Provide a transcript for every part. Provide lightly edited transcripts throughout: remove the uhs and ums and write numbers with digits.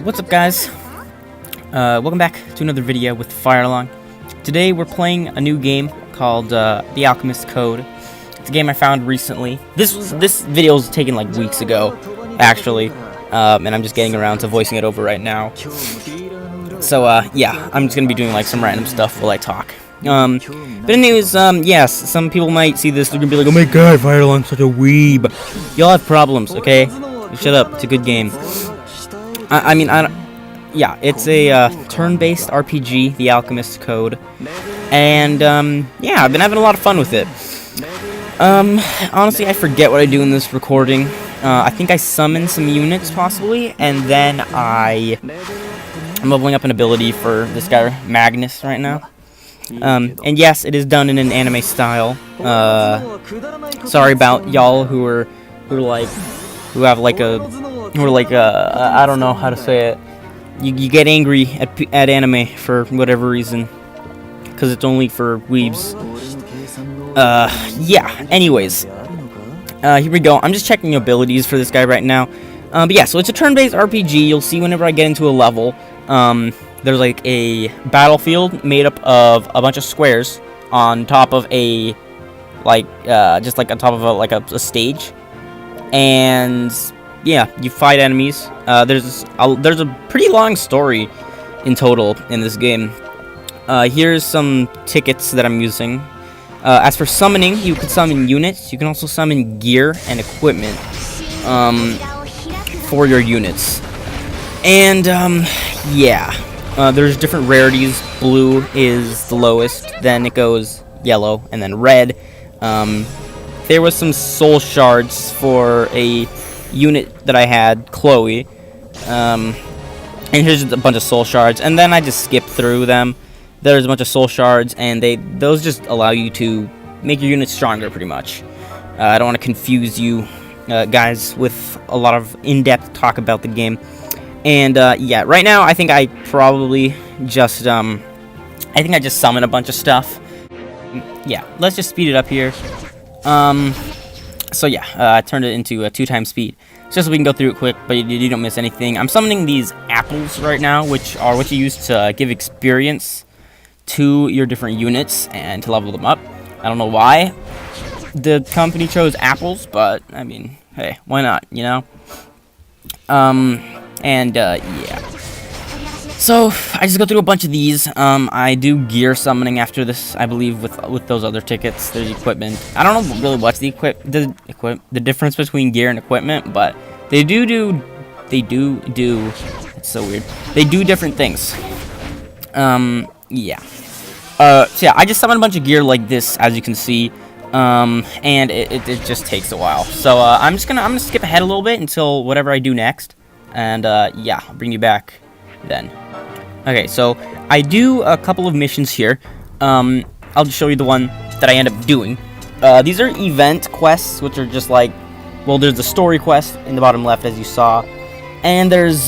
What's up, guys? Welcome back to another video with Fire Along. Today we're playing a new game called The Alchemist Code. It's a game I found recently. This video was taken like weeks ago, actually, and I'm just getting around to voicing it over right now. So yeah, I'm just gonna be doing like some random stuff while I talk. But anyways, yes, some people might see this, they're gonna be like, oh my god, Fire Along's such a weeb. Y'all have problems, okay? Shut up, it's a good game. Yeah, it's a turn-based RPG, The Alchemist Code, and yeah, I've been having a lot of fun with it. Honestly, I forget what I do in this recording. I think I summon some units, possibly, and then I'm leveling up an ability for this guy, Magnus, right now. And yes, it is done in an anime style. Sorry about y'all who are like, I don't know how to say it. You get angry at anime for whatever reason, because it's only for weebs. Yeah, anyways. Here we go. I'm just checking abilities for this guy right now. But yeah, so it's a turn-based RPG. You'll see whenever I get into a level, there's like a battlefield made up of a bunch of squares on top of a, just like on top of a stage. And yeah, you fight enemies. There's a pretty long story in total in this game. Here's some tickets that I'm using. As for summoning, you can summon units. You can also summon gear and equipment for your units. And yeah, there's different rarities. Blue is the lowest, then it goes yellow, and then red. There was some soul shards for a unit that I had, Chloe, and here's a bunch of soul shards, and then I just skipped through them. There's a bunch of soul shards, and those just allow you to make your units stronger, pretty much. I don't want to confuse you guys with a lot of in-depth talk about the game. And yeah, right now I think I probably just I just summon a bunch of stuff. Yeah, let's just speed it up here. So yeah, I turned it into a 2x speed, just so we can go through it quick, but you don't miss anything. I'm summoning these apples right now, which are what you use to give experience to your different units and to level them up. I don't know why the company chose apples, but I mean, hey, why not, you know? Yeah. So I just go through a bunch of these. I do gear summoning after this, I believe, with those other tickets. There's equipment. I don't know really what's the difference between gear and equipment, but they do. It's so weird. They do different things. Yeah. So yeah, I just summoned a bunch of gear like this, as you can see. And it just takes a while. So I'm gonna skip ahead a little bit until whatever I do next, and yeah, I'll bring you back then. Okay, so I do a couple of missions here. I'll just show you the one that I end up doing. These are event quests, which are just like, well, there's the story quest in the bottom left, as you saw, and there's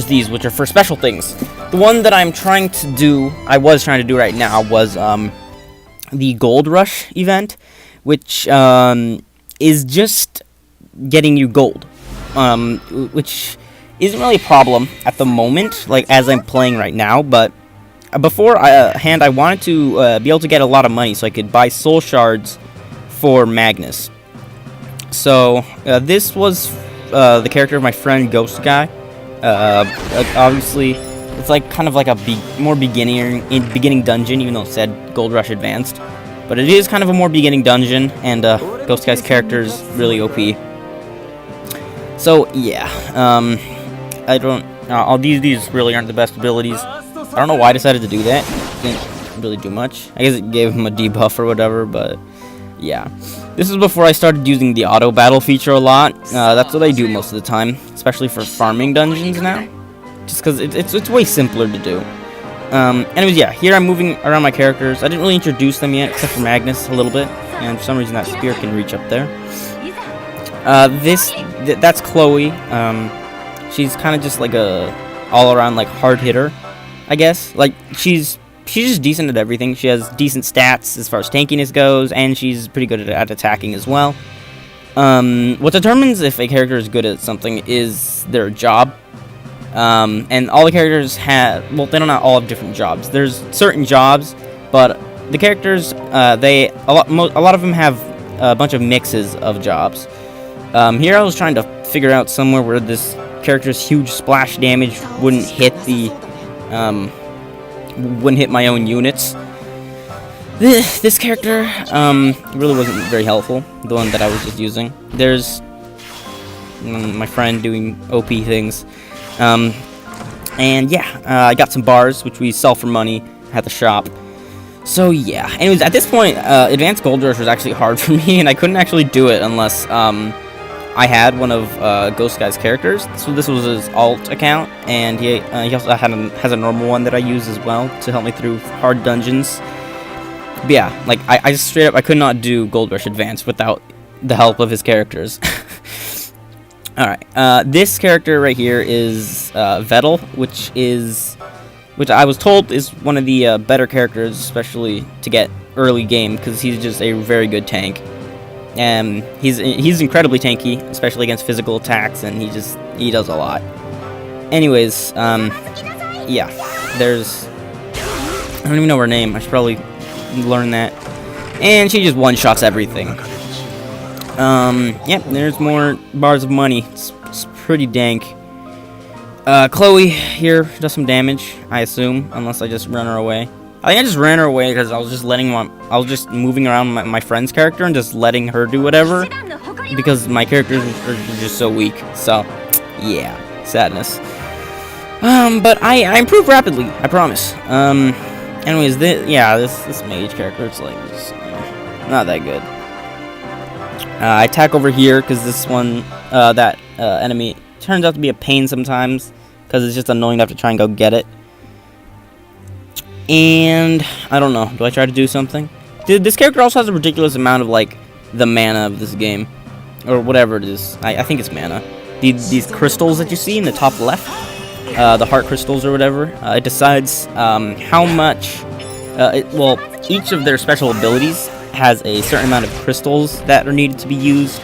these, which are for special things. The one that I was trying to do right now was the Gold Rush event, which is just getting you gold, which isn't really a problem at the moment, like as I'm playing right now, but beforehand I wanted to be able to get a lot of money so I could buy soul shards for Magnus. So this was the character of my friend Ghost Guy. Obviously it's like kind of like a more beginning dungeon, even though it said Gold Rush Advanced, but it is kind of a more beginning dungeon, and Ghost Guy's character is really OP. So yeah, all these really aren't the best abilities. I don't know why I decided to do that. Didn't really do much. I guess it gave him a debuff or whatever, but yeah. This is before I started using the auto battle feature a lot. That's what I do most of the time, especially for farming dungeons now, just because it's way simpler to do. Anyways, yeah, here I'm moving around my characters. I didn't really introduce them yet, except for Magnus a little bit, and for some reason that spear can reach up there. That's Chloe. She's kind of just like a all-around like hard hitter, I guess. Like she's just decent at everything. She has decent stats as far as tankiness goes, and she's pretty good at attacking as well. What determines if a character is good at something is their job. And all the characters have, well, they don't all have different jobs. There's certain jobs, but the characters, a lot of them have a bunch of mixes of jobs. Here I was trying to figure out somewhere where this character's huge splash damage wouldn't hit my own units. This character, really wasn't very helpful, the one that I was just using. There's my friend doing OP things. And yeah, I got some bars, which we sell for money at the shop. So yeah, anyways, at this point, Advanced Gold Rush was actually hard for me, and I couldn't actually do it unless, I had one of, Ghost Guy's characters. So this was his alt account, and he also has a normal one that I use as well to help me through hard dungeons. But yeah, like, I just straight up, I could not do Gold Rush Advanced without the help of his characters. Alright, this character right here is, Vettel, which I was told is one of the, better characters, especially to get early game, because he's just a very good tank. And he's incredibly tanky, especially against physical attacks, and he does a lot. Anyways, yeah, there's, I don't even know her name, I should probably learn that. And she just one-shots everything. Yep, there's more bars of money. It's pretty dank. Chloe here does some damage, I assume, unless I just run her away. I think I just ran her away because I was just moving around my friend's character and just letting her do whatever, because my characters are just so weak. So, yeah, sadness. But I improve rapidly, I promise. Anyways, this mage character, it's like, just, not that good. I attack over here because this one, enemy turns out to be a pain sometimes, because it's just annoying to have to try and go get it. And I don't know. Do I try to do something? This character also has a ridiculous amount of, like, the mana of this game, or whatever it is. I think it's mana. These crystals that you see in the top left, the heart crystals or whatever. It decides how much. Well, each of their special abilities has a certain amount of crystals that are needed to be used.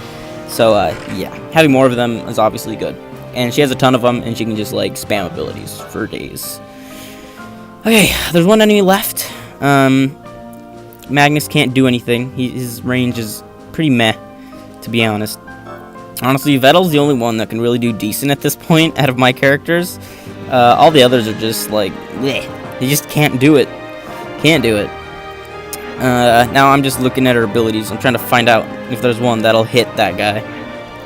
So yeah, having more of them is obviously good. And she has a ton of them, and she can just, like, spam abilities for days. Okay, there's one enemy left. Magnus can't do anything. His range is pretty meh, to be honest. Honestly, Vettel's the only one that can really do decent at this point out of my characters. All the others are just, like, bleh. They just can't do it. Can't do it. Now I'm just looking at her abilities. I'm trying to find out if there's one that'll hit that guy.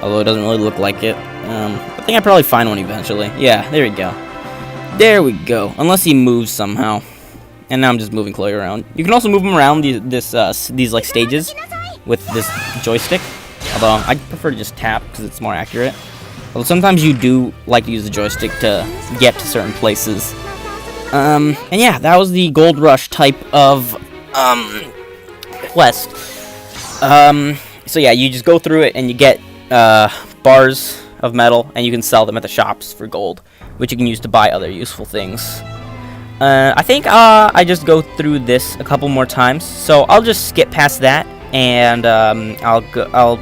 Although it doesn't really look like it. I think I'll probably find one eventually. Yeah, there we go. There we go. Unless he moves somehow. And now I'm just moving Chloe around. You can also move him around these like stages with this joystick. Although I prefer to just tap because it's more accurate. Although sometimes you do like to use the joystick to get to certain places. And yeah, that was the Gold Rush type of quest. So yeah, you just go through it and you get bars of metal, and you can sell them at the shops for gold, which you can use to buy other useful things. I think I just go through this a couple more times, so I'll just skip past that, and I'll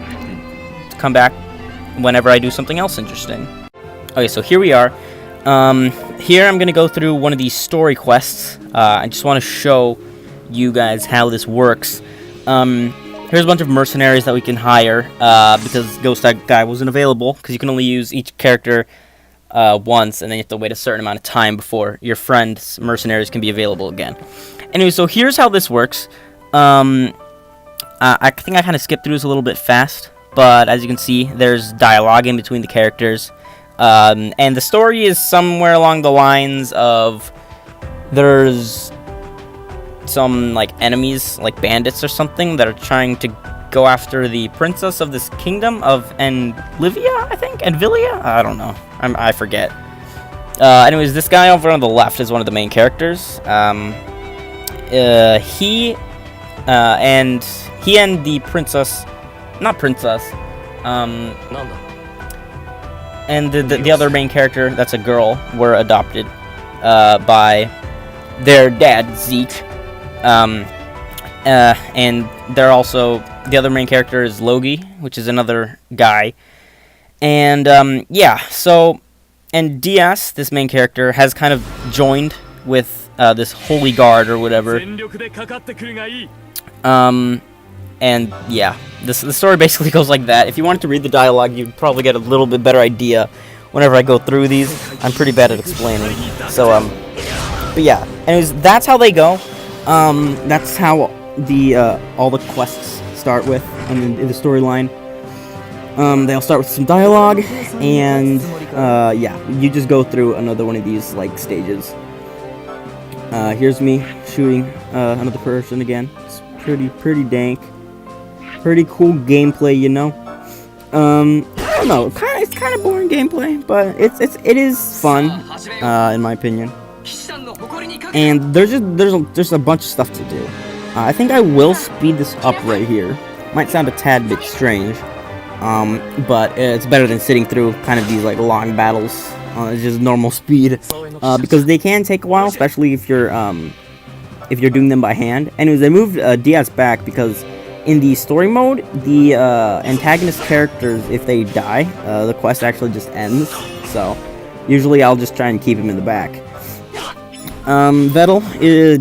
come back whenever I do something else interesting. Okay, so here we are. Here I'm gonna go through one of these story quests. I just want to show you guys how this works. Here's a bunch of mercenaries that we can hire, because Ghost Guy wasn't available, because you can only use each character once, and then you have to wait a certain amount of time before your friend's mercenaries can be available again. Anyway, so here's how this works. I think I kind of skipped through this a little bit fast, but as you can see, there's dialogue in between the characters. And the story is somewhere along the lines of there's some, like, enemies, like bandits or something, that are trying to go after the princess of this kingdom of Enlivia, I think? Envilia? I don't know. I forget. Anyways, this guy over on the left is one of the main characters. He and the princess, not princess, and the other main character, that's a girl, were adopted by their dad, Zeke. And they're also the other main character is Logi, which is another guy. And yeah, so and DS, this main character, has kind of joined with this holy guard or whatever. And yeah, the story basically goes like that. If you wanted to read the dialogue, you'd probably get a little bit better idea whenever I go through these. I'm pretty bad at explaining. So but yeah, anyways, that's how they go. That's how the all the quests start with in the storyline. They'll start with some dialogue, and yeah, you just go through another one of these like stages. Here's me shooting another person again. It's pretty dank, pretty cool gameplay, you know. I don't know, it's kind of boring gameplay, but it is fun, in my opinion. And there's a bunch of stuff to do. I think I will speed this up right here. Might sound a tad bit strange, but it's better than sitting through kind of these like long battles on just normal speed, because they can take a while, especially if you're doing them by hand. Anyways, I moved DS back because in the story mode, the antagonist characters, if they die, the quest actually just ends. So usually I'll just try and keep him in the back. Vettel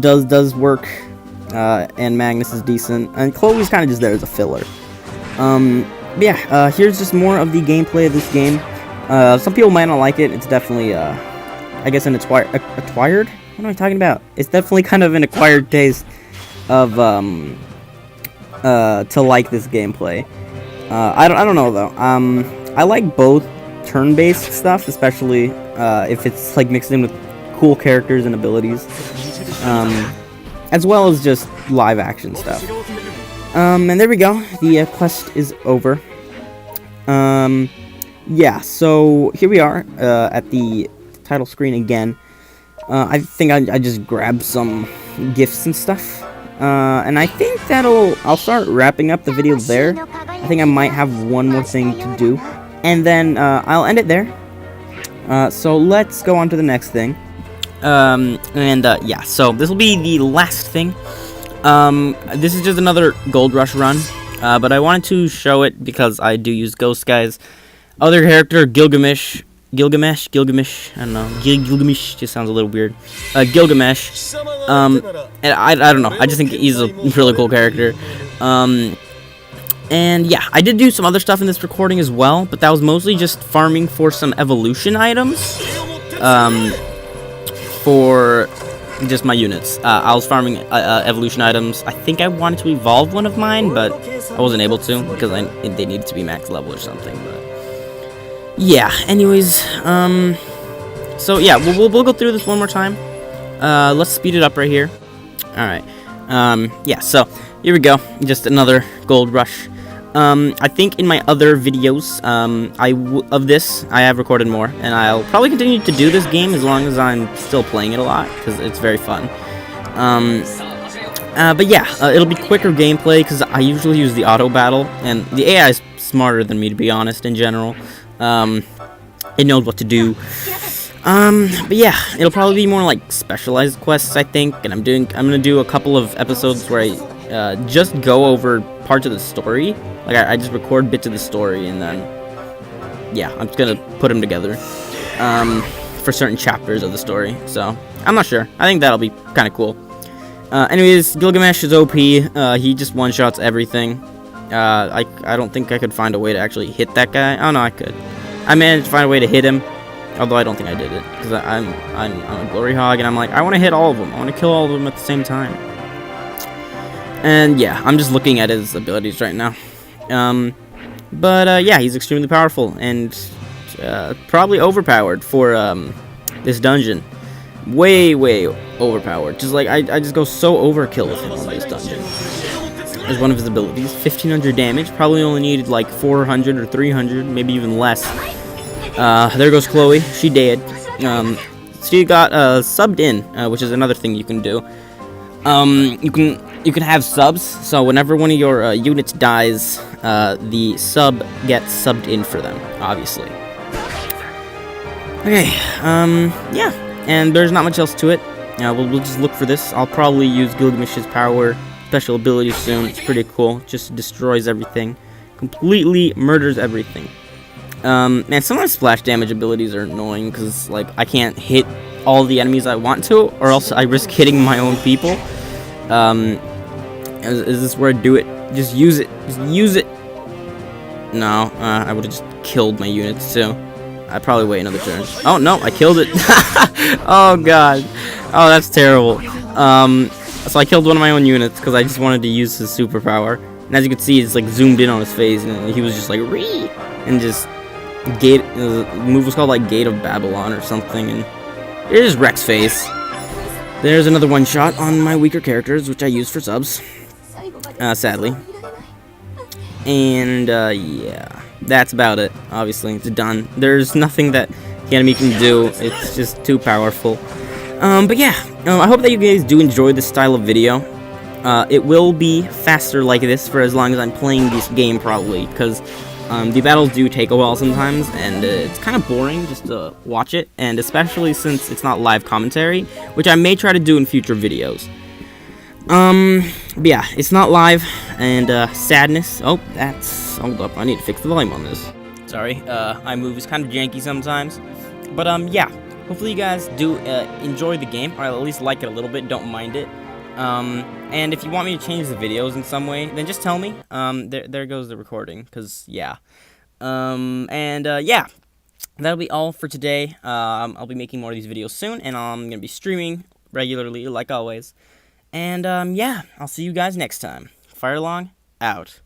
does work, and Magnus is decent, and Chloe's kind of just there as a filler. But yeah, here's just more of the gameplay of this game. Some people might not like it. It's definitely, I guess, an acquired? What am I talking about? It's definitely kind of an acquired taste of, to like this gameplay. I don't know, though. I like both turn-based stuff, especially, if it's, like, mixed in with cool characters and abilities. As well as just live-action stuff. And there we go. The quest is over. Yeah, so here we are at the title screen again. I think I just grabbed some gifts and stuff. And I think I'll start wrapping up the video there. I think I might have one more thing to do. And then I'll end it there. So let's go on to the next thing. Yeah, so this will be the last thing. This is just another Gold Rush run, but I wanted to show it because I do use Ghost Guys. Other character, Gilgamesh, I don't know, Gilgamesh just sounds a little weird. Gilgamesh, and I don't know, I just think he's a really cool character. And yeah, I did do some other stuff in this recording as well, but that was mostly just farming for some evolution items, for just my units. I was farming evolution items. I think I wanted to evolve one of mine, but I wasn't able to because they needed to be max level or something. But yeah, anyways, so yeah, we'll go through this one more time. Let's speed it up right here. Alright, yeah, so here we go, just another Gold Rush. I think in my other videos, of this, I have recorded more, and I'll probably continue to do this game as long as I'm still playing it a lot, because it's very fun. But yeah, it'll be quicker gameplay, because I usually use the auto battle, and the AI is smarter than me, to be honest, in general. It knows what to do. But yeah, it'll probably be more like specialized quests, I think, and I'm gonna do a couple of episodes where I just go over parts of the story. Like I just record bits of the story, and then yeah, I'm just gonna put them together for certain chapters of the story. So I'm not sure. I think that'll be kind of cool. Anyways, Gilgamesh is OP. He just one-shots everything. I don't think I could find a way to actually hit that guy. Oh no, I could. I managed to find a way to hit him, although I don't think I did it because I'm a glory hog, and I'm like, I want to hit all of them. I want to kill all of them at the same time. And yeah, I'm just looking at his abilities right now. But yeah, he's extremely powerful and probably overpowered for this dungeon. Way overpowered. Just like I just go so overkill with him on this dungeon. As one of his abilities, 1500 damage. Probably only needed like 400 or 300, maybe even less. There goes Chloe. She dead. She got subbed in, which is another thing you can do. You can have subs, so whenever one of your units dies, the sub gets subbed in for them, obviously. Okay, yeah, and there's not much else to it. We'll just look for this. I'll probably use Gilgamesh's power special ability soon. It's pretty cool. Just destroys everything. Completely murders everything. And sometimes splash damage abilities are annoying because, like, I can't hit all the enemies I want to, or else I risk hitting my own people. Is this where I do it? Just use it. Just use it. No, I would have just killed my units too. I'd probably wait another turn. Oh no, I killed it. Oh god. Oh, that's terrible. So I killed one of my own units because I just wanted to use his superpower. And as you can see, it's like zoomed in on his face, and he was just like ree, and just the move was called like Gate of Babylon or something, and here's Rex face. There's another one shot on my weaker characters, which I use for subs. Sadly. And yeah, that's about it. Obviously, it's done. There's nothing that the enemy can do. It's just too powerful. But yeah, I hope that you guys do enjoy this style of video. It will be faster like this for as long as I'm playing this game, probably, because the battles do take a while sometimes, and it's kind of boring just to watch it, and especially since it's not live commentary, which I may try to do in future videos. But yeah, it's not live, and sadness. Oh, hold up, I need to fix the volume on this. Sorry, iMovie is kind of janky sometimes, but yeah, hopefully you guys do enjoy the game, or at least like it a little bit, don't mind it. And if you want me to change the videos in some way, then just tell me. There goes the recording, because, yeah. Yeah, that'll be all for today. I'll be making more of these videos soon, and I'm going to be streaming regularly, like always. And, yeah, I'll see you guys next time. Firelong, out.